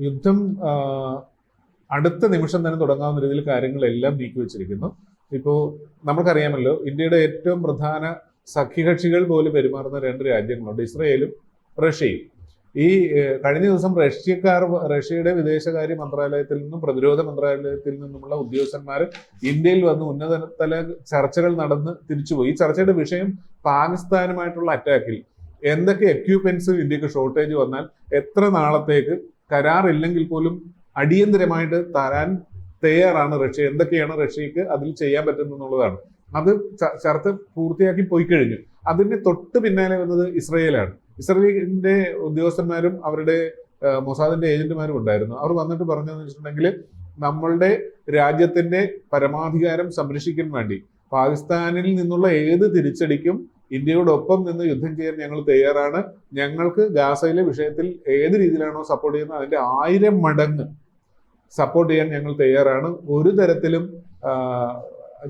യുദ്ധം അടുത്ത നിമിഷം തന്നെ തുടങ്ങാവുന്ന രീതിയിൽ കാര്യങ്ങളെല്ലാം നീക്കിവെച്ചിരിക്കുന്നു. ഇപ്പോൾ നമുക്കറിയാമല്ലോ, ഇന്ത്യയുടെ ഏറ്റവും പ്രധാന സഖ്യകക്ഷികൾ പോലും പെരുമാറുന്ന രണ്ട് രാജ്യങ്ങളുണ്ട്, ഇസ്രയേലും റഷ്യയും. ഈ കഴിഞ്ഞ ദിവസം റഷ്യയുടെ വിദേശകാര്യ മന്ത്രാലയത്തിൽ നിന്നും പ്രതിരോധ മന്ത്രാലയത്തിൽ നിന്നുമുള്ള ഉദ്യോഗസ്ഥന്മാർ ഇന്ത്യയിൽ വന്ന് ഉന്നതതല ചർച്ചകൾ നടന്ന് തിരിച്ചുപോയി. ഈ ചർച്ചയുടെ വിഷയം പാകിസ്ഥാനുമായിട്ടുള്ള അറ്റാക്കിൽ എന്തൊക്കെ എക്യുപ്മെന്റ്സ് ഇന്ത്യക്ക് ഷോർട്ടേജ് വന്നാൽ എത്ര നാളത്തേക്ക് കരാറില്ലെങ്കിൽ പോലും അടിയന്തരമായിട്ട് തരാൻ തയ്യാറാണ് റഷ്യ, എന്തൊക്കെയാണ് റഷ്യക്ക് അതിൽ ചെയ്യാൻ പറ്റുന്നതെന്നുള്ളതാണ്. അത് ചർച്ച പൂർത്തിയാക്കി പോയി കഴിഞ്ഞു. അതിന് തൊട്ട് പിന്നാലെ വന്നത് ഇസ്രയേലാണ്. ഇസ്രയേലിന്റെ ഉദ്യോഗസ്ഥന്മാരും അവരുടെ മൊസാദിന്റെ ഏജന്റുമാരും ഉണ്ടായിരുന്നു. അവർ വന്നിട്ട് പറഞ്ഞതെന്ന് വെച്ചിട്ടുണ്ടെങ്കിൽ, നമ്മളുടെ രാജ്യത്തിന്റെ പരമാധികാരം സംരക്ഷിക്കാൻ വേണ്ടി പാകിസ്ഥാനിൽ നിന്നുള്ള ഏത് തിരിച്ചടിക്കും ഇന്ത്യയോടൊപ്പം നിന്ന് യുദ്ധം ചെയ്യാൻ ഞങ്ങൾ തയ്യാറാണ്. ഞങ്ങൾക്ക് ഗാസയിലെ വിഷയത്തിൽ ഏത് രീതിയിലാണോ സപ്പോർട്ട് ചെയ്യുന്നത് അതിന്റെ 1000 മടങ്ങ് സപ്പോർട്ട് ചെയ്യാൻ ഞങ്ങൾ തയ്യാറാണ്. ഒരു തരത്തിലും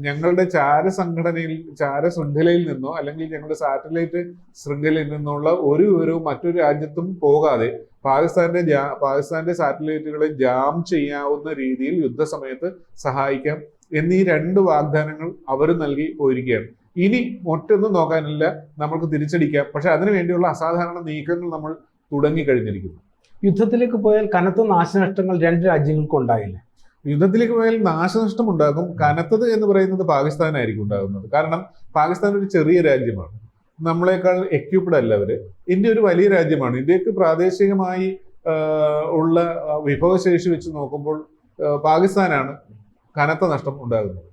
ഞങ്ങളുടെ ചാരശൃംഖലയിൽ നിന്നോ അല്ലെങ്കിൽ ഞങ്ങളുടെ സാറ്റലൈറ്റ് ശൃംഖലയിൽ നിന്നുള്ള ഒരു വിവരവും മറ്റൊരു രാജ്യത്തും പോകാതെ പാകിസ്ഥാന്റെ സാറ്റലൈറ്റുകളെ ജാം ചെയ്യാവുന്ന രീതിയിൽ യുദ്ധസമയത്ത് സഹായിക്കാം എന്നീ 2 വാഗ്ദാനങ്ങൾ അവർ നൽകി പോയിരിക്കുകയാണ്. ഇനി മറ്റൊന്നും നോക്കാനില്ല, നമുക്ക് തിരിച്ചടിക്കാം. പക്ഷെ അതിനു വേണ്ടിയുള്ള അസാധാരണ നീക്കങ്ങൾ നമ്മൾ തുടങ്ങിക്കഴിഞ്ഞിരിക്കുന്നു. യുദ്ധത്തിലേക്ക് പോയാൽ കനത്ത നാശനഷ്ടങ്ങൾ 2 രാജ്യങ്ങൾക്കും ഉണ്ടായില്ലേ? യുദ്ധത്തിലേക്ക് പോയാൽ നാശനഷ്ടം ഉണ്ടാകും. കനത്തത് എന്ന് പറയുന്നത് പാകിസ്ഥാനായിരിക്കും ഉണ്ടാകുന്നത്. കാരണം പാകിസ്ഥാൻ ഒരു ചെറിയ രാജ്യമാണ്, നമ്മളെക്കാൾ എക്യുപ്ഡ് അല്ല അവര്. ഇന്ത്യ ഒരു വലിയ രാജ്യമാണ്. ഇന്ത്യക്ക് പ്രാദേശികമായി ഉള്ള വിഭവശേഷി വെച്ച് നോക്കുമ്പോൾ പാകിസ്ഥാനാണ് കനത്ത നഷ്ടം ഉണ്ടാകുന്നത്.